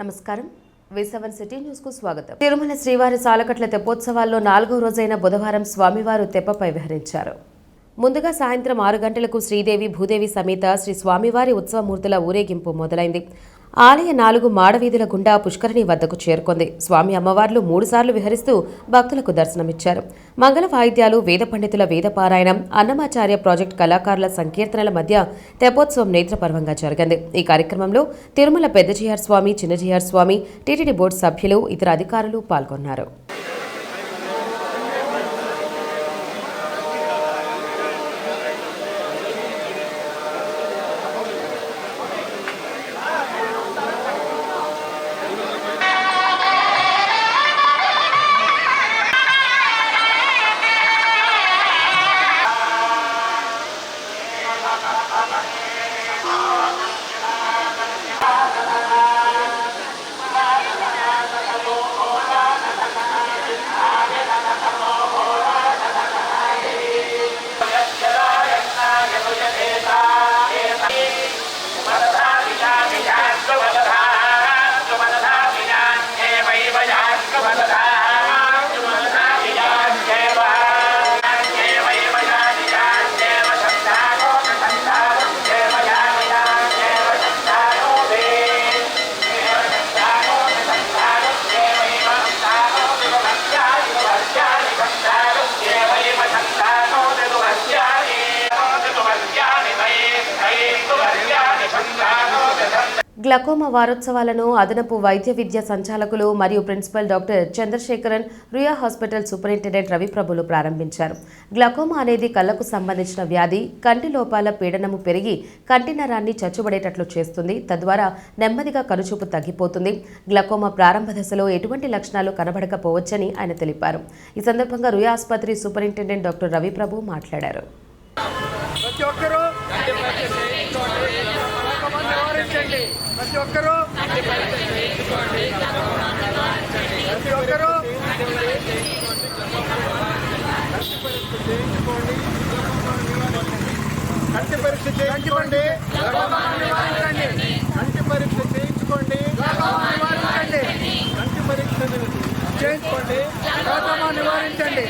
నమస్కారం. V7 city news కు స్వాగతం. తిరుమల శ్రీవారి సాలకట్ల తెప్పోత్సవాల్లో 4వ రోజైన బుధవారం స్వామివారు తెప్పపై విహరించారు. ముందుగా సాయంత్రం 6 గంటలకు శ్రీదేవి భూదేవి సమేత శ్రీ స్వామివారి ఉత్సవమూర్తుల ఊరేగింపు మొదలైంది. ఆలయ 4 మాడవీధుల గుండా పుష్కరిణి వద్దకు చేరుకుంది. స్వామి అమ్మవార్లు 3 సార్లు విహరిస్తూ భక్తులకు దర్శనమిచ్చారు. మంగళ వాయిద్యాలు, వేద పండితుల వేదపారాయణం, అన్నమాచార్య ప్రాజెక్టు కళాకారుల సంకీర్తనల మధ్య తెప్పోత్సవం నేత్రపర్వంగా జరిగింది. ఈ కార్యక్రమంలో తిరుమల పెద్దజీఆర్ స్వామి, చిన్నజీఆర్ స్వామి, టీటీడీ బోర్డు సభ్యులు, ఇతర అధికారులు పాల్గొన్నారు. గ్లకోమా వారోత్సవాలను అదనపు వైద్య విద్య సంచాలకులు మరియు principal doctor Chandrasekharan, Ruia hospital superintendent రవిప్రభులు ప్రారంభించారు. గ్లకోమా అనేది కళ్లకు సంబంధించిన వ్యాధి. కంటి లోపాల పీడనము పెరిగి కంటి నరాన్ని చచ్చుబడేటట్లు చేస్తుంది. తద్వారా నెమ్మదిగా కనుచూపు తగ్గిపోతుంది. గ్లకోమా ప్రారంభ దశలో ఎటువంటి లక్షణాలు కనబడకపోవచ్చని ఆయన తెలిపారు. ఈ సందర్భంగా రుయా ఆసుపత్రి సూపరింటెండెంట్ డాక్టర్ రవిప్రభు మాట్లాడారు. ప్రతి ఒక్కరూ కంటి పరీక్ష చేయించుకోండి. కంటి పరీక్ష చేయించుకోండి. కంటి పరీక్షను చేయించుకోండి. గ్లకోమాను నివారించండి.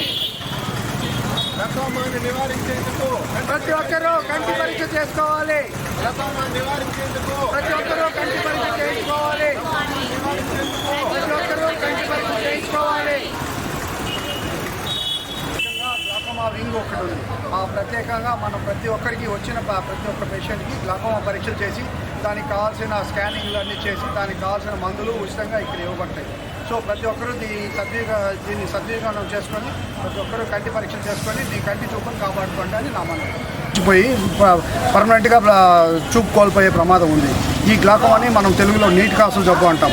గ్లకోమాను నివారించేందుకు ప్రతి ఒక్కరూ కంటి పరీక్ష చేసుకోవాలి. గ్లకోమాను నివారించేందుకు ప్రతి ఒక్కరూ కంటి పరీక్ష చేయించుకోవాలి. ప్రతి ఒక్కరూ కంటి పరీక్ష చేయించుకోవాలి. గ్లకోమా వింగ్ ఒకటి ఉంది. ప్రత్యేకంగా మనం ప్రతి ఒక్కరికి వచ్చిన ప్రతి ఒక్క పేషెంట్కి గ్లకోమా పరీక్షలు చేసి దానికి కావాల్సిన స్కానింగ్లు అన్నీ చేసి దానికి కావాల్సిన మందులు ఉచితంగా ఇక్కడ ఇవ్వబడతాయి. సో ప్రతి ఒక్కరూ దీన్ని సద్వినియోగం చేసుకొని ప్రతి ఒక్కరూ కంటి పరీక్షలు చేసుకొని మీ కంటి చూపును కాపాడుకోండి అని నా మనవి. పోయి పర్మనెంట్గా చూపు కోల్పోయే ప్రమాదం ఉంది. ఈ గ్లాకోమాని మనం తెలుగులో నీటి కాసుల జబ్బు అంటాం.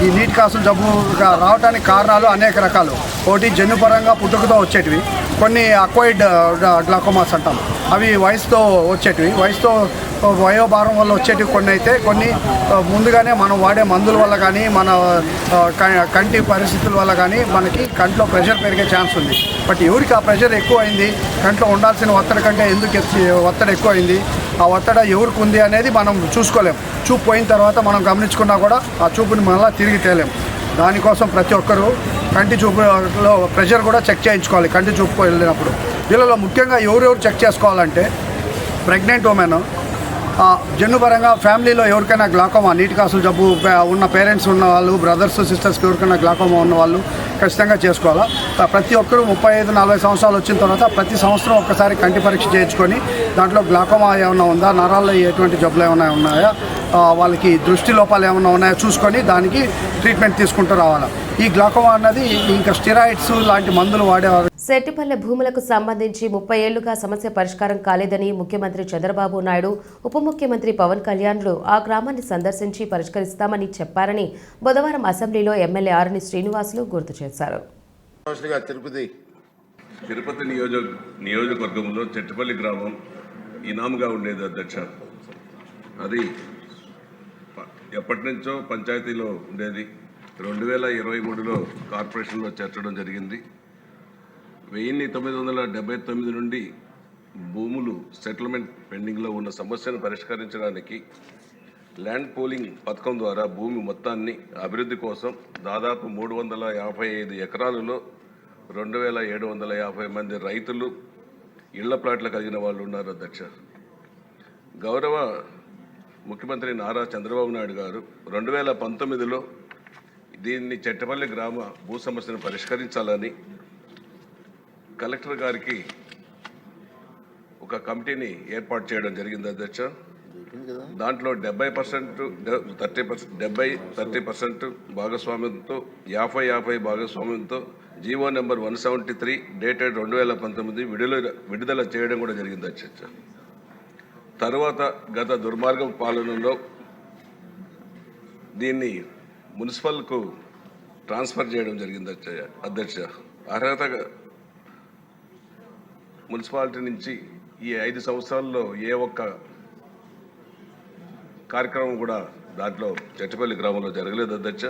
ఈ నీటి కాసుల జబ్బుగా రావడానికి కారణాలు అనేక రకాలు. ఒకటి జన్యుపరంగా పుట్టుకతో వచ్చేటివి, కొన్ని అక్వైర్డ్ గ్లాకోమాస్ అంటాం. అవి వయసుతో వచ్చేటివి, వయోభారం వల్ల వచ్చేటివి కొన్ని. అయితే కొన్ని ముందుగానే మనం వాడే మందుల వల్ల కానీ మన కంటి పరిస్థితుల వల్ల కానీ మనకి కంట్లో ప్రెషర్ పెరిగే ఛాన్స్ ఉంది. బట్ ఎవరికి ఆ ప్రెషర్ ఎక్కువ అయింది, కంట్లో ఉండాల్సిన ఒత్తిడి కంటే ఎందుకు ఒత్తిడి ఎక్కువ అయింది, ఆ ఒత్తిడి ఎవరికి ఉంది అనేది మనం చూసుకోలేం. చూపు పోయిన తర్వాత మనం గమనించుకున్నా కూడా ఆ చూపుని మళ్ళీ తిరిగి తేలేం. దానికోసం ప్రతి ఒక్కరూ కంటి చూపులో ప్రెషర్ కూడా చెక్ చేయించుకోవాలి కంటి చూపు వెళ్ళినప్పుడు. వీళ్ళలో ముఖ్యంగా ఎవరెవరు చెక్ చేసుకోవాలంటే ప్రెగ్నెంట్ ఉమెన్, జన్యుపరంగా ఫ్యామిలీలో ఎవరికైనా గ్లాకోమా నీటి కాసుల జబ్బు ఉన్న పేరెంట్స్ ఉన్న వాళ్ళు, బ్రదర్స్ సిస్టర్స్కి ఎవరికైనా గ్లాకోమా ఉన్న వాళ్ళు ఖచ్చితంగా చేసుకోవాలా. ప్రతి ఒక్కరూ 35-40 సంవత్సరాలు వచ్చిన తర్వాత ప్రతి సంవత్సరం ఒక్కసారి కంటి పరీక్ష చేయించుకొని దాంట్లో గ్లాకోమా ఏమైనా ఉందా, నరాల్లో ఎటువంటి జబ్బులు ఏమైనా ఉన్నాయా, వాళ్ళకి దృష్టి లోపాలు ఏమైనా ఉన్నాయో చూసుకొని దానికి ట్రీట్మెంట్ తీసుకుంటూ రావాలా. ఈ గ్లాకోమా అన్నది ఇంకా స్టెరాయిడ్స్ లాంటి మందులు వాడేవారు. సెట్టిపల్లె భూములకు సంబంధించి 30 ఏళ్లుగా సమస్య పరిష్కారం కాలేదని ముఖ్యమంత్రి చంద్రబాబు నాయుడు, ఉప ముఖ్యమంత్రి పవన్ కళ్యాణ్లు ఆ గ్రామాన్ని సందర్శించి పరిష్కరిస్తామని చెప్పారని బుధవారం అసెంబ్లీలో ఎమ్మెల్యే ఆరుని శ్రీనివాసులు గుర్తు చేశారు. తిరుపతి నియోజకవర్గంలో చెట్టుపల్లి గ్రామం ఇనాముగా ఉండేది అధ్యక్ష. అది ఎప్పటి నుంచో పంచాయతీలో ఉండేది. 2023లో కార్పొరేషన్లో చేర్చడం జరిగింది. 1979 నుండి భూములు సెటిల్మెంట్ పెండింగ్లో ఉన్న సమస్యను పరిష్కరించడానికి ల్యాండ్ పూలింగ్ పథకం ద్వారా భూమి మొత్తాన్ని అభివృద్ధి కోసం దాదాపు 355 ఎకరాలలో 2750 మంది రైతులు ఇళ్ల ప్లాట్లు కలిగిన వాళ్ళు ఉన్నారు అధ్యక్ష. గౌరవ ముఖ్యమంత్రి నారా చంద్రబాబు నాయుడు గారు 2019లో దీన్ని చెట్టపల్లి గ్రామ భూ సమస్యను పరిష్కరించాలని కలెక్టర్ గారికి ఒక కమిటీని ఏర్పాటు చేయడం జరిగింది అధ్యక్ష. దాంట్లో 30% భాగస్వామ్యంతో 50-50 భాగస్వామ్యంతో జీవో నెంబర్ 173 డేటెడ్ 2019 విడుదల చేయడం కూడా జరిగింది అధ్యక్ష. తర్వాత గత దుర్మార్గం పాలనలో దీన్ని మున్సిపల్కు ట్రాన్స్ఫర్ చేయడం జరిగింది అధ్యక్ష. అర్హత మున్సిపాలిటీ నుంచి ఈ 5 సంవత్సరాల్లో ఏ ఒక్క కార్యక్రమం కూడా దాంట్లో చెట్టపల్లి గ్రామంలో జరగలేదు అధ్యక్ష.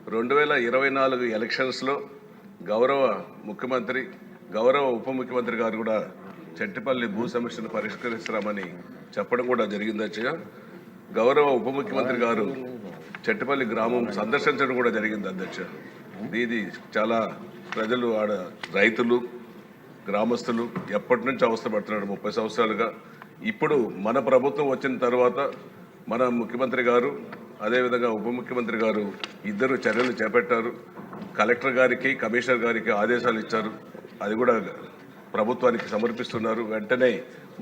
2024 ఎలక్షన్స్లో గౌరవ ముఖ్యమంత్రి గౌరవ ఉప ముఖ్యమంత్రి గారు కూడా చెట్టపల్లి భూ సమస్యను పరిష్కరిస్తామని చెప్పడం కూడా జరిగింది అధ్యక్ష. గౌరవ ఉప ముఖ్యమంత్రి గారు చెట్టపల్లి గ్రామం సందర్శించడం కూడా జరిగింది అధ్యక్ష. ఇది చాలా ప్రజలు ఆడ రైతులు గ్రామస్తులు ఎప్పటి నుంచి అవస్థపడుతున్నాడు 30 సంవత్సరాలుగా. ఇప్పుడు మన ప్రభుత్వం వచ్చిన తర్వాత మన ముఖ్యమంత్రి గారు అదేవిధంగా ఉప ముఖ్యమంత్రి గారు ఇద్దరు చర్యలు చేపట్టారు. కలెక్టర్ గారికి కమిషనర్ గారికి ఆదేశాలు ఇచ్చారు. అది కూడా ప్రభుత్వానికి సమర్పిస్తున్నారు. వెంటనే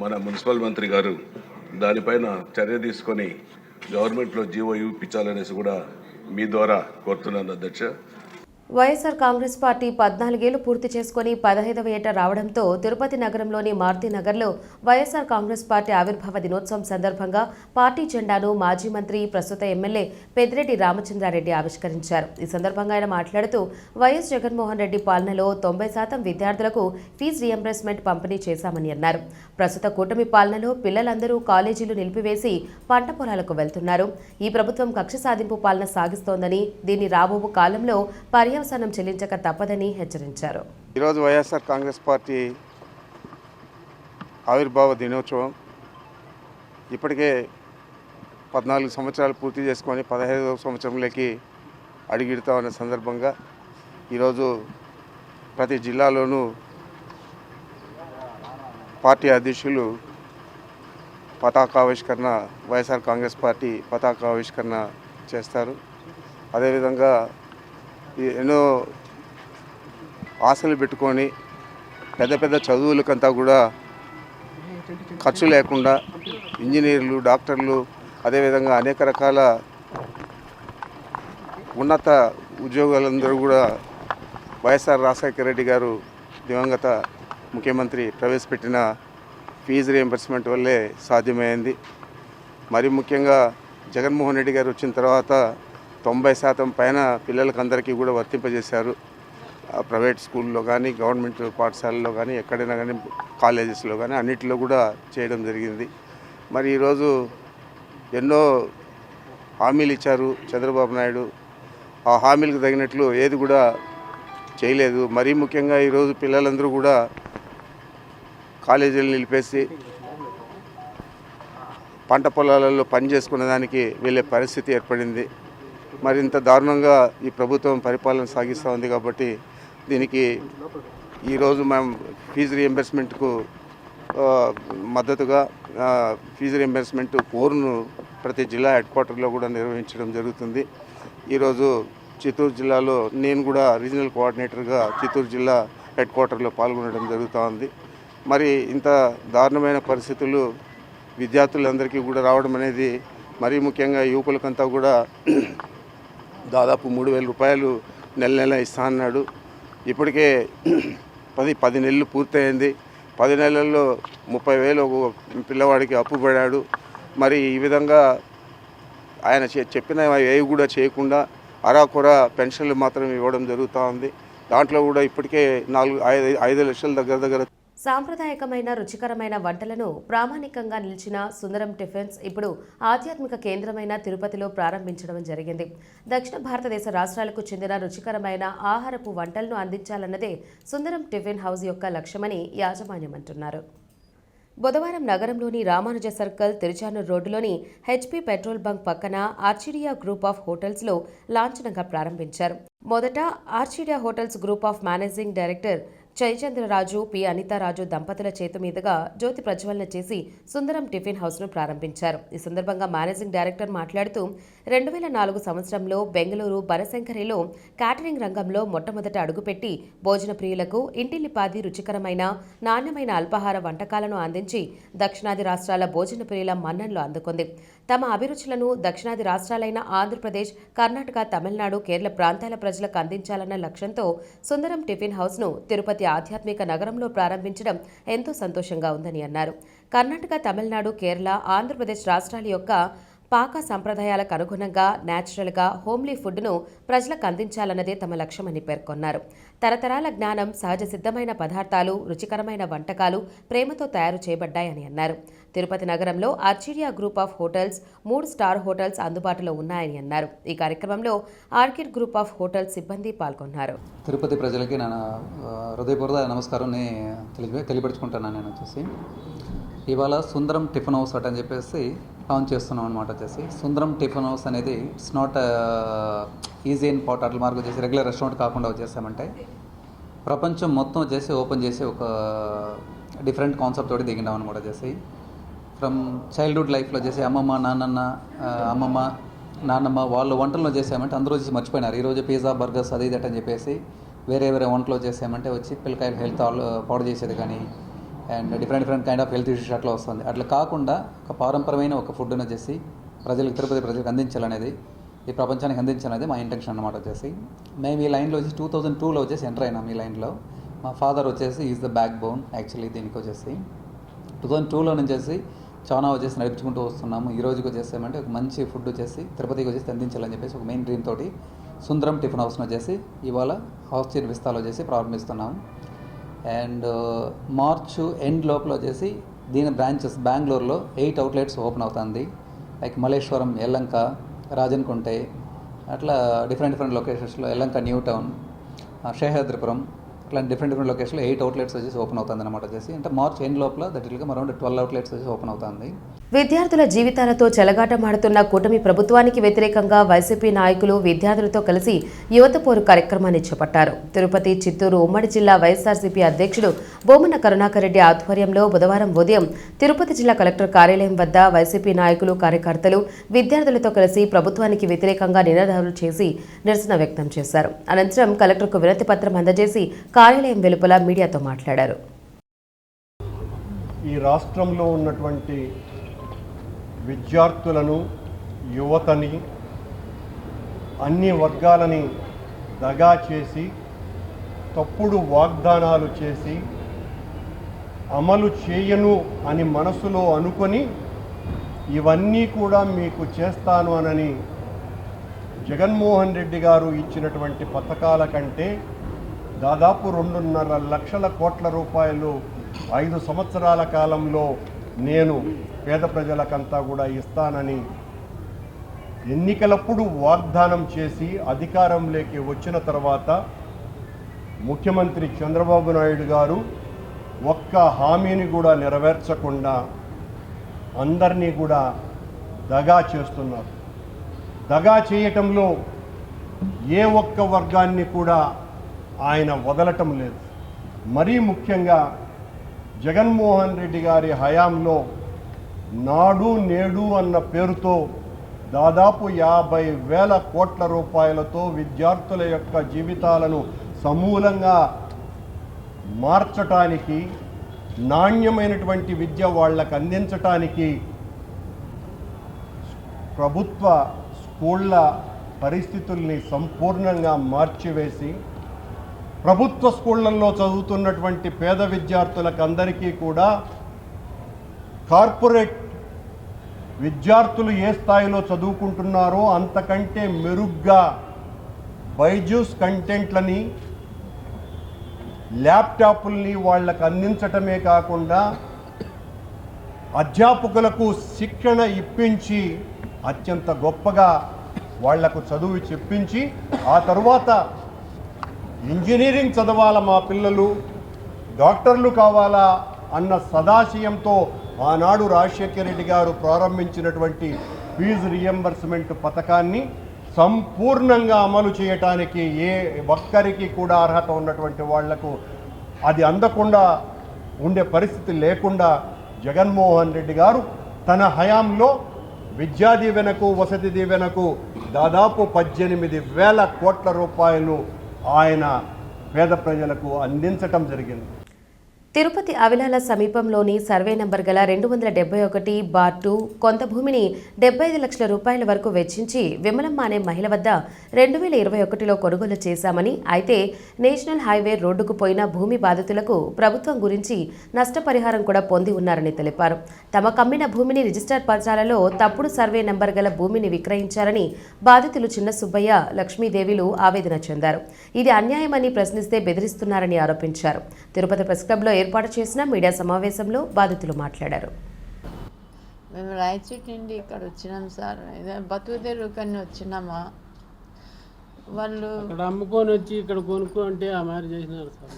మన మున్సిపల్ మంత్రి గారు దానిపైన చర్య తీసుకొని గవర్నమెంట్లో జీవో ఇప్పించాలనేసి కూడా మీ ద్వారా కోరుతున్నాను అధ్యక్ష. వైఎస్ఆర్ కాంగ్రెస్ పార్టీ 14 ఏళ్లు పూర్తి చేసుకుని 15వ ఏట రావడంతో తిరుపతి నగరంలోని మారుతినగర్లో వైఎస్ఆర్ కాంగ్రెస్ పార్టీ ఆవిర్భావ దినోత్సవం సందర్భంగా పార్టీ జెండాను మాజీ మంత్రి ప్రస్తుత ఎమ్మెల్యే పెద్దిరెడ్డి రామచంద్రారెడ్డి ఆవిష్కరించారు. ఈ సందర్భంగా ఆయన మాట్లాడుతూ వైఎస్ జగన్మోహన్ రెడ్డి పాలనలో 90% విద్యార్థులకు ఫీజు రియంబర్స్మెంట్ పంపిణీ చేశామని అన్నారు. ప్రస్తుత కూటమి పాలనలో పిల్లలందరూ కాలేజీలు నిలిపివేసి పంట పొలాలకు వెళ్తున్నారు. ఈ ప్రభుత్వం కక్ష సాధింపు పాలన సాగిస్తోందని, దీన్ని రాబో కాలంలో పర్యవసానం చెల్లించక తప్పదని హెచ్చరించారు. ఈరోజు వైఎస్ఆర్ కాంగ్రెస్ పార్టీ ఆవిర్భావ దినోత్సవం. ఇప్పటికే 14 సంవత్సరాలు పూర్తి చేసుకొని 15వ సంవత్సరంలోకి అడుగిడుతా ఉన్న సందర్భంగా ఈరోజు ప్రతి జిల్లాలోనూ పార్టీ అధ్యక్షులు పతాకావిష్కరణ వైఎస్ఆర్ కాంగ్రెస్ పార్టీ పతాకావిష్కరణ చేస్తారు. అదేవిధంగా ఎన్నో ఆశలు పెట్టుకొని పెద్ద పెద్ద చదువులకంతా కూడా ఖర్చు లేకుండా ఇంజనీర్లు, డాక్టర్లు, అదేవిధంగా అనేక రకాల ఉన్నత ఉద్యోగాలందరూ కూడా వైఎస్ఆర్ రాజశేఖర రెడ్డి గారు దివంగత ముఖ్యమంత్రి ప్రవేశపెట్టిన ఫీజు రియంబర్స్మెంట్ వల్లే సాధ్యమైంది. మరి ముఖ్యంగా జగన్మోహన్ రెడ్డి గారు వచ్చిన తర్వాత 90% పైన పిల్లలకందరికీ కూడా వర్తింపజేశారు. ప్రైవేట్ స్కూల్లో కానీ, గవర్నమెంట్ పాఠశాలలో కానీ, ఎక్కడైనా కానీ, కాలేజెస్లో కానీ అన్నిటిలో కూడా చేయడం జరిగింది. మరి ఈరోజు ఎన్నో హామీలు ఇచ్చారు చంద్రబాబు నాయుడు. ఆ హామీలకు తగినట్లు ఏది కూడా చేయలేదు. మరీ ముఖ్యంగా ఈరోజు పిల్లలందరూ కూడా కాలేజీలు నిలిపేసి పంట పొలాలలో పని చేసుకునే దానికి వెళ్ళే పరిస్థితి ఏర్పడింది. మరింత దారుణంగా ఈ ప్రభుత్వం పరిపాలన సాగిస్తూ ఉంది. కాబట్టి దీనికి ఈరోజు మేము ఫీజు రియంబర్స్మెంట్కు మద్దతుగా ఫీజు రియంబర్స్మెంట్ కోర్ను ప్రతి జిల్లా హెడ్ క్వార్టర్లో కూడా నిర్వహించడం జరుగుతుంది. ఈరోజు చిత్తూరు జిల్లాలో నేను కూడా రీజనల్ కోఆర్డినేటర్గా చిత్తూరు జిల్లా హెడ్ క్వార్టర్లో పాల్గొనడం జరుగుతూ ఉంది. మరి ఇంత దారుణమైన పరిస్థితులు విద్యార్థులందరికీ కూడా రావడం అనేది, మరీ ముఖ్యంగా యువకులకంతా కూడా దాదాపు 3,000 రూపాయలు నెల ఇస్తా అన్నాడు. ఇప్పటికే 10 నెలలు పూర్తయింది. 10 నెలల్లో 30,000 ఒక పిల్లవాడికి అప్పు పడాడు. మరి ఈ విధంగా ఆయన చెప్పిన ఏవి కూడా చేయకుండా అరాకొర పెన్షన్లు మాత్రం ఇవ్వడం జరుగుతూ ఉంది. దాంట్లో కూడా ఇప్పటికే 5 లక్షల దగ్గర సాంప్రదాయకమైన రుచికరమైన వంటలను ప్రామాణికంగా నిలిచిన సుందరం టిఫిన్స్ ఇప్పుడు ఆధ్యాత్మిక కేంద్రమైన తిరుపతిలో ప్రారంభించడం జరిగింది. దక్షిణ భారతదేశ రాష్ట్రాలకు చెందిన రుచికరమైన ఆహారపు వంటలను అందించాలన్నదే సుందరం టిఫిన్ హౌస్ యొక్క లక్ష్యమని యాజమాన్యం అంటున్నారు. బుధవారం నగరంలోని రామానుజ సర్కిల్ తిరుచానూరు రోడ్డులోని హెచ్పీ పెట్రోల్ బంక్ పక్కన ఆర్చిడియా గ్రూప్ ఆఫ్ హోటల్స్లో లాంఛనంగా ప్రారంభించారు. మొదట Orchidea hotels group of managing director Jayachandraraju P Anitharaju దంపతుల చేతి మీదుగా జ్యోతి ప్రజ్వలన చేసి సుందరం టిఫిన్ హౌస్ను ప్రారంభించారు. ఈ సందర్భంగా మేనేజింగ్ డైరెక్టర్ మాట్లాడుతూ 2004 సంవత్సరంలో బెంగళూరు బనశంకరిలో క్యాటరింగ్ రంగంలో మొట్టమొదట అడుగుపెట్టి భోజన ప్రియులకు ఇంటిల్లిపాది రుచికరమైన నాణ్యమైన అల్పాహార వంటకాలను అందించి దక్షిణాది రాష్ట్రాల భోజన ప్రియుల మన్ననలు అందుకుంది. తమ అభిరుచులను దక్షిణాది రాష్ట్రాలైన ఆంధ్రప్రదేశ్, కర్ణాటక, తమిళనాడు, కేరళ ప్రాంతాల ప్రజలకు అందించాలన్న లక్ష్యంతో సుందరం టిఫిన్ హౌస్ను తిరుపతి ఆధ్యాత్మిక నగరంలో ప్రారంభించడం ఎంతో సంతోషంగా ఉందని అన్నారు. కర్ణాటక, తమిళనాడు, కేరళ, ఆంధ్రప్రదేశ్ రాష్ట్రాల యొక్క పాక సంప్రదాయాలకు అనుగుణంగా న్యాచురల్గా హోమ్లీ ఫుడ్ను ప్రజలకు అందించాలన్నదే తమ లక్ష్యమని పేర్కొన్నారు. తరతరాల జ్ఞానం, సహజ సిద్ధమైన పదార్థాలు, రుచికరమైన వంటకాలు ప్రేమతో తయారు చేయబడ్డాయని అన్నారు. తిరుపతి నగరంలో Orchidea group of hotels 3 star hotels అందుబాటులో ఉన్నాయని అన్నారు. ఈ కార్యక్రమంలో ఆర్కిడ్ గ్రూప్ ఆఫ్ హోటల్స్ సిబ్బంది పాల్గొన్నారు. తిరుపతి ప్రజలకి నేను హృదయపూర్వక నమస్కారం తెలియపరుచుకుంటున్నాను. నేను వచ్చేసి ఇవాళ సుందరం టిఫిన్ హౌస్ అని చెప్పేసి లాంచ్ చేస్తున్నాం అనమాట. వచ్చేసి సుందరం టిఫిన్ హౌస్ అనేది ఇట్స్ నాట్ ఈజీ అండ్ పాట్ అట్ల మార్క్ వచ్చేసి రెగ్యులర్ రెస్టారెంట్ కాకుండా వచ్చేసామంటే ప్రపంచం మొత్తం వచ్చేసి ఓపెన్ చేసి ఒక డిఫరెంట్ కాన్సెప్ట్ తోటి దిగినాం అనమాట. వచ్చేసి ఫ్రమ్ చైల్డ్హుడ్ లైఫ్లో వచ్చేసి అమ్మమ్మ నాన్నమ్మ వాళ్ళు వంటల్లో చేసామంటే అందరూ వచ్చేసి మర్చిపోయినారు. ఈరోజు పిజ్జా, బర్గర్స్ అది ఇది అని చెప్పేసి వేరే వంటలో చేసామంటే వచ్చి పిల్లకాయలు హెల్త్ పాడు చేసేది కానీ and different kind of health issues అట్లా వస్తుంది. అట్లా కాకుండా ఒక పారంపరమైన ఒక ఫుడ్ను వచ్చేసి తిరుపతి ప్రజలకు అందించాలనేది, ఈ ప్రపంచానికి అందించాలనేది మా ఇంటెన్షన్ అనమాట. వచ్చేసి మేము ఈ లైన్లో వచ్చి 2002లో వచ్చేసి ఎంటర్ అయినాం. ఈ లైన్లో మా ఫాదర్ వచ్చేసి is the back bone actually. దీనికి వచ్చేసి 2002లో నుంచి చాలా వచ్చేసి నడిపించుకుంటూ వస్తున్నాము. ఈ రోజుకి వచ్చేసామంటే ఒక మంచి ఫుడ్ వచ్చేసి తిరుపతికి వచ్చేసి అందించాలని చెప్పేసి ఒక మెయిన్ డ్రీమ్ తోటి సుందరం టిఫిన్ హౌస్ను వచ్చేసి ఇవాళ హౌస్ చైర్ విస్తాలో వచ్చేసి ప్రారంభిస్తున్నాము. అండ్ మార్చ్ ఎండ్ లోపల వచ్చేసి దీని బ్రాంచెస్ బెంగళూరులో 8 అవుట్లెట్స్ ఓపెన్ అవుతుంది. లైక్ మల్లేశ్వరం, యల్లంక, రాజన్కుంటే అట్లా డిఫరెంట్ లొకేషన్స్లో, యల్లంక న్యూ టౌన్, శేషాద్రిపురం ఇట్లా డిఫరెంట్ లొకేషన్లో 8 అవుట్లెట్స్ వచ్చేసి ఓపెన్ అవుతుంది అనమాట. వచ్చేసి అంటే మార్చ్ ఎండ్ లోపల that will come around 12 outlets వచ్చేసి ఓపెన్ అవుతుంది. విద్యార్థుల జీవితాలతో చెలగాటమాడుతున్న కూటమి ప్రభుత్వానికి వ్యతిరేకంగా వైసీపీ నాయకులు విద్యార్థులతో కలిసి యువత పోరు కార్యక్రమాన్ని చేపట్టారు. తిరుపతి, చిత్తూరు ఉమ్మడి జిల్లా వైఎస్ఆర్సీపీ అధ్యక్షుడు బొమ్మన కరుణాకర్ రెడ్డి ఆధ్వర్యంలో బుధవారం ఉదయం తిరుపతి జిల్లా కలెక్టర్ కార్యాలయం వద్ద వైసీపీ నాయకులు, కార్యకర్తలు విద్యార్థులతో కలిసి ప్రభుత్వానికి వ్యతిరేకంగా నినాదాలు చేసి నిరసన వ్యక్తం చేశారు. అనంతరం కలెక్టర్కు వినతి పత్రం అందజేసి కార్యాలయం వెలుపల మీడియాతో మాట్లాడారు. ఈ రాష్ట్రంలో ఉన్నటువంటి విద్యార్థులను, యువతని, అన్ని వర్గాలని దగా చేసి, తప్పుడు వాగ్దానాలు చేసి, అమలు చేయను అని మనసులో అనుకొని ఇవన్నీ కూడా మీకు చేస్తాను అనని జగన్మోహన్ రెడ్డి గారు ఇచ్చినటువంటి పథకాల కంటే దాదాపు 2.5 లక్షల కోట్ల రూపాయలు 5 సంవత్సరాల కాలంలో నేను పేద ప్రజలకంతా కూడా ఇస్తానని ఎన్నికలప్పుడు వాగ్దానం చేసి అధికారంలోకి వచ్చిన తర్వాత ముఖ్యమంత్రి చంద్రబాబు నాయుడు గారు ఒక్క హామీని కూడా నెరవేర్చకుండా అందరినీ కూడా దగా చేస్తున్నారు. దగా చేయటంలో ఏ ఒక్క వర్గాన్ని కూడా ఆయన వదలటం లేదు. మరీ ముఖ్యంగా జగన్మోహన్ రెడ్డి గారి హయాంలో నాడు నేడు అన్న పేరుతో దాదాపు 50,000 కోట్ల రూపాయలతో విద్యార్థుల యొక్క జీవితాలను సమూలంగా మార్చటానికి, నాణ్యమైనటువంటి విద్య వాళ్ళకు అందించటానికి ప్రభుత్వ స్కూళ్ళ పరిస్థితుల్ని సంపూర్ణంగా మార్చివేసి ప్రభుత్వ స్కూళ్ళల్లో చదువుతున్నటువంటి పేద విద్యార్థులకు అందరికీ కూడా కార్పొరేట్ విద్యార్థులు ఏ స్థాయిలో చదువుకుంటున్నారో అంతకంటే మెరుగ్గా బైజూస్ కంటెంట్లని, ల్యాప్టాప్ల్ని వాళ్ళకు అందించటమే కాకుండా అధ్యాపకులకు శిక్షణ ఇప్పించి అత్యంత గొప్పగా వాళ్లకు చదువు చెప్పించి ఆ తరువాత ఇంజనీరింగ్ చదవాలా మా పిల్లలు, డాక్టర్లు కావాలా అన్న సదాశయంతో ఆనాడు రాజశేఖర రెడ్డి గారు ప్రారంభించినటువంటి ఫీజు రియంబర్స్మెంట్ పథకాన్ని సంపూర్ణంగా అమలు చేయటానికి ఏ ఒక్కరికి కూడా అర్హత ఉన్నటువంటి వాళ్లకు అది అందకుండా ఉండే పరిస్థితి లేకుండా జగన్మోహన్ రెడ్డి గారు తన హయాంలో విద్యా దీవెనకు వసతి దీవెనకు దాదాపు 18,000 కోట్ల రూపాయలు ఆయన పేద ప్రజలకు అందించటం జరిగింది. తిరుపతి అవిలాల సమీపంలోని సర్వే నంబర్ గల 271/2 కొంత భూమిని 75 లక్షల రూపాయల వరకు వెచ్చించి విమలమ్మ అనే మహిళ వద్ద 2021లో కొనుగోలు చేశామని, అయితే నేషనల్ హైవే రోడ్డుకు పోయిన భూమి బాధితులకు ప్రభుత్వం గురించి నష్టపరిహారం కూడా పొంది ఉన్నారని తెలిపారు. తమ కమ్మిన భూమిని రిజిస్టర్ పత్రాలలో తప్పుడు సర్వే నంబర్ గల భూమిని విక్రయించారని బాధితులు చిన్న సుబ్బయ్య, లక్ష్మీదేవిలు ఆవేదన చెందారు. ఇది అన్యాయమని ప్రశ్నిస్తే బెదిరిస్తున్నారని ఆరోపించారు. తిరుపతి ప్రెస్ క్లబ్లో ఏర్పాటు చేసిన మీడియా సమావేశంలో బాధితులు మాట్లాడారు. మేము రాయచోటి నుండి ఇక్కడ వచ్చినాం సార్, బతుకుదేరు కానీ వచ్చినామా, వాళ్ళు అక్కడ అమ్ముకొని వచ్చి ఇక్కడ కొనుక్కో అంటే ఆ మారి చేసినారు సార్.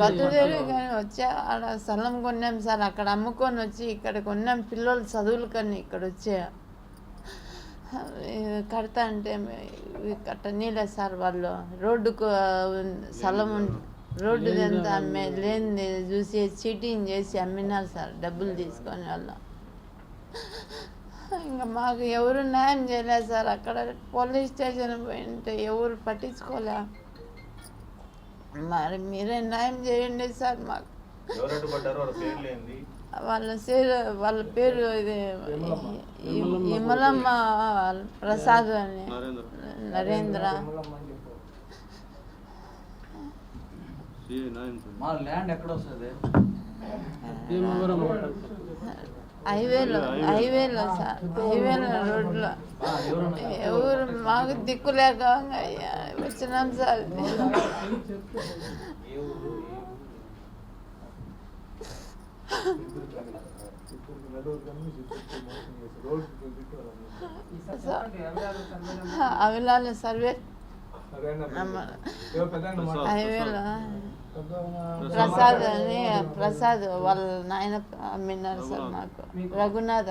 బతుకుదేరు కానీ వచ్చా అక్కడ స్థలం కొన్నాం సార్, అక్కడ అమ్ముకొని వచ్చి ఇక్కడ కొన్నాం. పిల్లలు చదువులు కానీ ఇక్కడ వచ్చా కడతా అంటే కట్టనీలే సార్. వాళ్ళు రోడ్డుకు స్థలం రోడ్డు ఎంత లేని చూసి చీటింగ్ చేసి అమ్మినారు సార్, డబ్బులు తీసుకొని వాళ్ళు. ఇంకా మాకు ఎవరు న్యాయం చేయలేదు సార్. అక్కడ పోలీస్ స్టేషన్ పోయింటే ఎవరు పట్టించుకోలే. మరి మీరే న్యాయం చేయండి సార్ మాకు. వాళ్ళ పేరు ఇది విమలమ్మ ప్రసాద్ అని, నరేంద్ర. హైవేలో సార్, హైవేలో రోడ్లో ఎవరు మాకు దిక్కులేక వచ్చినాం సార్. అవిలాల సర్వే హైవేలో ప్రసాద్ వాళ్ళ నాయన అమ్మినారు సార్ మాకు. రఘునాథ్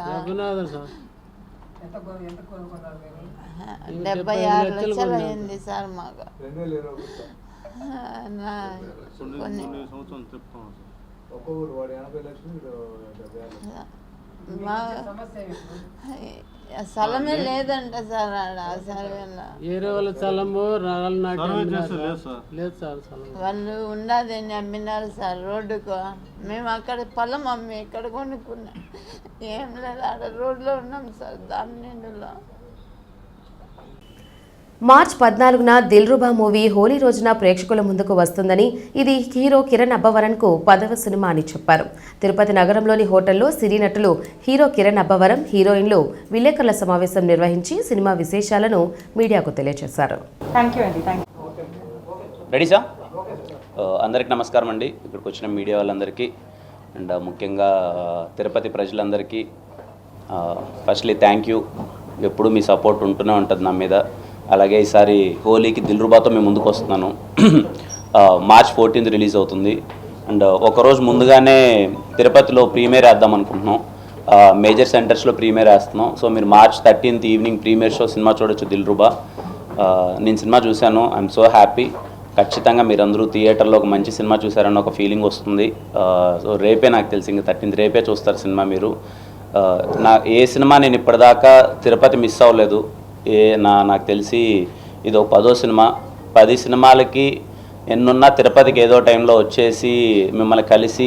76 లక్షలు అయింది సార్ మాకు. స్థలమే లేదంట సార్ వాళ్ళు ఉండదని అమ్మినారు సార్ రోడ్డుకు. మేము అక్కడ పొలం అమ్మి ఇక్కడ కొనుక్కున్నాం. ఏం లేదు, ఆడ రోడ్లో ఉన్నాం సార్, దామినేడులో. మార్చ్ 14న దిల్రుబా మూవీ హోలీ రోజున ప్రేక్షకుల ముందుకు వస్తుందని, ఇది హీరో కిరణ్ అబ్బవరంకు 10వ సినిమా అని చెప్పారు. తిరుపతి నగరంలోని హోటల్లో సినీ నటులు హీరో కిరణ్ అబ్బవరం, హీరోయిన్లు విలేకరుల సమావేశం నిర్వహించి సినిమా విశేషాలను మీడియాకు తెలియజేశారు. Ready sir? అందరికీ నమస్కారం అండి. ఇక్కడికి వచ్చిన మీడియా వాళ్ళందరికీ అండ్ ముఖ్యంగా తిరుపతి ప్రజలందరికీ ఫస్ట్లీ థ్యాంక్ యూ. ఎప్పుడు మీ సపోర్ట్ ఉంటూనే ఉంటుంది నా మీద. అలాగే ఈసారి హోలీకి దిల్రుబాతో మేము ముందుకు వస్తున్నాను. మార్చ్ 14th రిలీజ్ అవుతుంది. అండ్ ఒకరోజు ముందుగానే తిరుపతిలో ప్రీమియర్ వేద్దాం అనుకుంటున్నాం. మేజర్ సెంటర్స్లో ప్రీమియర్ వేస్తున్నాం. సో మీరు March 13th evening premiere show cinema చూడొచ్చు దిల్రుబా. నేను సినిమా చూశాను, ఐఎమ్ సో హ్యాపీ. ఖచ్చితంగా మీరందరూ థియేటర్లో ఒక మంచి సినిమా చూసారన్న ఒక ఫీలింగ్ వస్తుంది. సో రేపే నాకు తెలిసి ఇంకా 13th రేపే చూస్తారు సినిమా మీరు. ఏ సినిమా నేను ఇప్పటిదాకా తిరుపతి మిస్ అవ్వలేదు. నాకు తెలిసి ఇది ఒక 10వ సినిమా. 10 సినిమాలకి ఎన్నున్నా తిరుపతికి ఏదో టైంలో వచ్చేసి మిమ్మల్ని కలిసి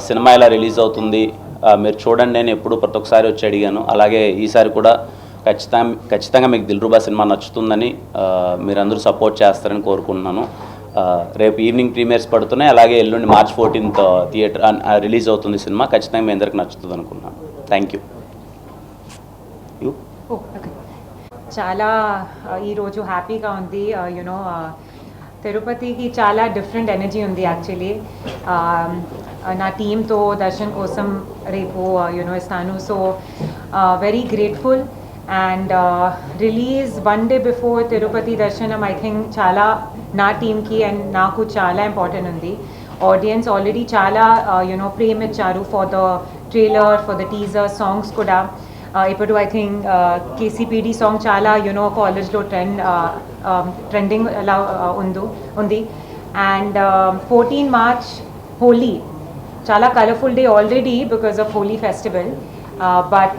సినిమా ఇలా రిలీజ్ అవుతుంది మీరు చూడండి నేను ఎప్పుడు ప్రతి ఒక్కసారి వచ్చి అడిగాను. అలాగే ఈసారి కూడా ఖచ్చితంగా మీకు దిల్రుబా సినిమా నచ్చుతుందని మీరందరూ సపోర్ట్ చేస్తారని కోరుకుంటున్నాను. రేపు ఈవినింగ్ ప్రీమియర్స్ పడుతున్నాయి. అలాగే ఎల్లుండి March 14th థియేటర్ రిలీజ్ అవుతుంది సినిమా. ఖచ్చితంగా మీ అందరికి నచ్చుతుంది అనుకున్నాను. Thank you. చాలా ఈరోజు హ్యాపీగా ఉంది. యూనో తిరుపతికి చాలా డిఫరెంట్ ఎనర్జీ ఉంది యాక్చువల్లీ. నా టీంతో దర్శన్ కోసం రేపు యూనో ఇస్తాను. So very grateful and release one day before Tirupati Darshanam, I think chala na team ki and naaku chala important undi. Audience already chala frame icharu for the trailer, for the teaser, songs kuda ippudu I think KCPD song chala college lo trending ala undi. And 14 March Holi, chala colorful day already because of Holi festival, but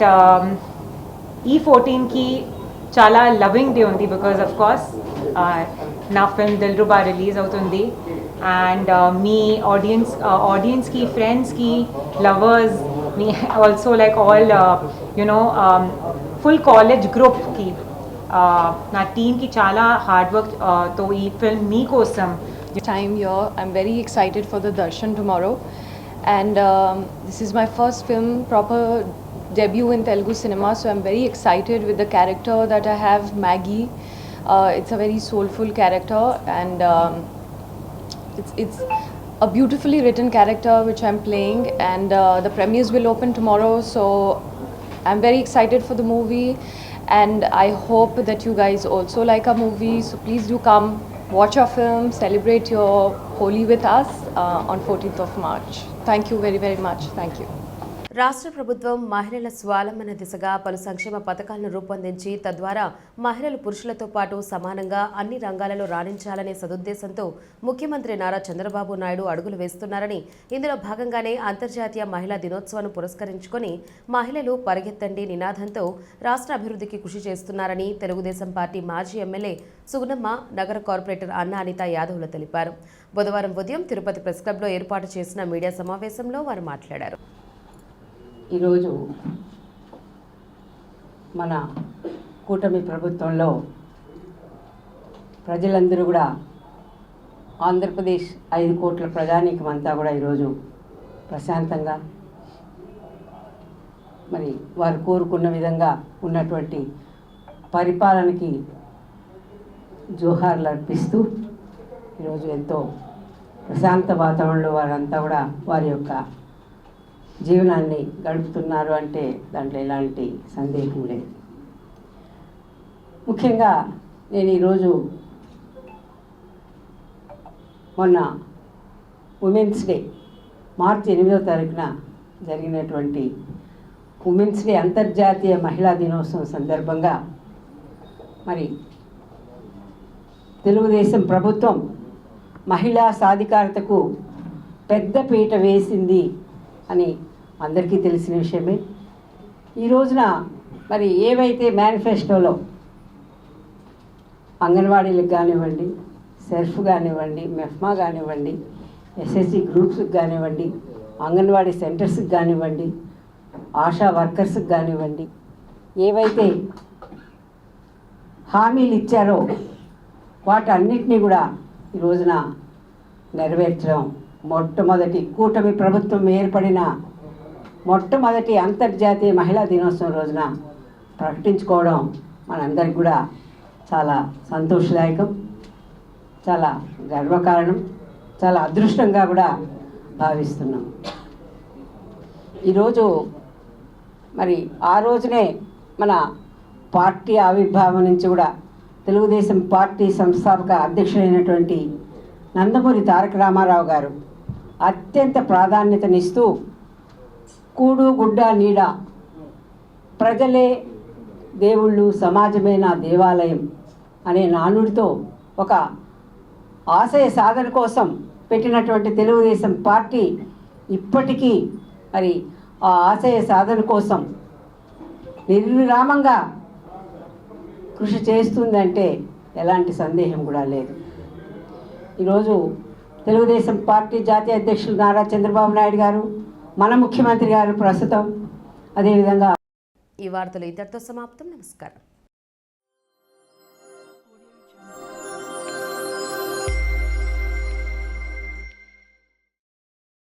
E14 ki chala loving day undi because of course na film Dilruba release avutundi, and me audience ki, friends ki, lovers, me also like all full college group ki na team ki chala hard work to ee film me kosam time here. I'm very excited for the darshan tomorrow, and this is my first film proper debut in Telugu cinema, so I'm very excited with the character that I have, Maggie. It's a very soulful character, and it's a beautifully written character which I'm playing, and the premieres will open tomorrow, so I'm very excited for the movie, and I hope that you guys also like our movie, so please do come watch our film, celebrate your Holi with us on 14th of March. Thank you very, very much. Thank you. రాష్ట్ర ప్రభుత్వం మహిళల స్వావలంబన దిశగా పలు సంక్షేమ పథకాలను రూపొందించి తద్వారా మహిళలు పురుషులతో పాటు సమానంగా అన్ని రంగాలలో రాణించాలనే సదుద్దేశంతో ముఖ్యమంత్రి నారా చంద్రబాబు నాయుడు అడుగులు వేస్తున్నారని, ఇందులో భాగంగానే అంతర్జాతీయ మహిళా దినోత్సవాన్ని పురస్కరించుకొని మహిళలు పరిగెత్తండి నినాదంతో రాష్ట్ర అభివృద్ధికి కృషి చేస్తున్నారని తెలుగుదేశం పార్టీ మాజీ ఎమ్మెల్యే సుగుణమ్మ, నగర కార్పొరేటర్ అన్న అనిత యాదవ్లు తెలిపారు. బుధవారం ఉదయం తిరుపతి ప్రెస్ క్లబ్లో ఏర్పాటు చేసిన మీడియా సమావేశంలో వారు మాట్లాడారు. ఈరోజు మన కూటమి ప్రభుత్వంలో ప్రజలందరూ కూడా ఆంధ్రప్రదేశ్ 5 కోట్ల ప్రజానీకం అంతా కూడా ఈరోజు ప్రశాంతంగా మరి వారు కోరుకున్న విధంగా ఉన్నటువంటి పరిపాలనకి జోహార్లు అర్పిస్తూ ఈరోజు ఎంతో ప్రశాంత వాతావరణంలో వారంతా కూడా వారి యొక్క జీవనాన్ని గడుపుతున్నారు అంటే దాంట్లో ఎలాంటి సందేహం లేదు. ముఖ్యంగా నేను ఈరోజు మొన్న ఉమెన్స్ డే మార్చి 8వ తారీఖున జరిగినటువంటి ఉమెన్స్ డే అంతర్జాతీయ మహిళా దినోత్సవం సందర్భంగా మరి తెలుగుదేశం ప్రభుత్వం మహిళా సాధికారతకు పెద్దపీట వేసింది అని అందరికీ తెలిసిన విషయమే. ఈ రోజున మరి ఏవైతే మేనిఫెస్టోలో అంగన్వాడీలకు కానివ్వండి, సెర్ఫ్ కానివ్వండి, మెఫ్మా కానివ్వండి, ఎస్ఎస్సి గ్రూప్స్కి కానివ్వండి, అంగన్వాడీ సెంటర్స్కి కానివ్వండి, ఆశా వర్కర్స్కి కానివ్వండి, ఏవైతే హామీలు ఇచ్చారో వాటన్నిటినీ కూడా ఈ రోజున నెరవేర్చడం మొట్టమొదటి కూటమి ప్రభుత్వం ఏర్పడిన మొట్టమొదటి అంతర్జాతీయ మహిళా దినోత్సవం రోజున ప్రకటించుకోవడం మనందరికి కూడా చాలా సంతోషదాయకం, చాలా గర్వకారణం, చాలా అదృష్టంగా కూడా భావిస్తున్నాం. ఈరోజు మరి ఆ రోజునే మన పార్టీ ఆవిర్భావం నుంచి కూడా తెలుగుదేశం పార్టీ సంస్థాపక అధ్యక్షుడైనటువంటి నందమూరి తారక రామారావు గారు అత్యంత ప్రాధాన్యతనిస్తూ కూడు గుడ్డ నీడ, ప్రజలే దేవుళ్ళు, సమాజమే నా దేవాలయం అనే నానుడితో ఒక ఆశయ సాధన కోసం పెట్టినటువంటి తెలుగుదేశం పార్టీ ఇప్పటికీ మరి ఆ ఆశయ సాధన కోసం నిర్విరామంగా కృషి చేస్తుందంటే ఎలాంటి సందేహం కూడా లేదు. ఈరోజు తెలుగుదేశం పార్టీ జాతీయ అధ్యక్షులు నారా చంద్రబాబు నాయుడు గారు, మన ముఖ్యమంత్రి గారు ప్రస్తుతం అదేవిధంగా ఈ వార్తలు ఇంతటితో సమాప్తం. నమస్కారం.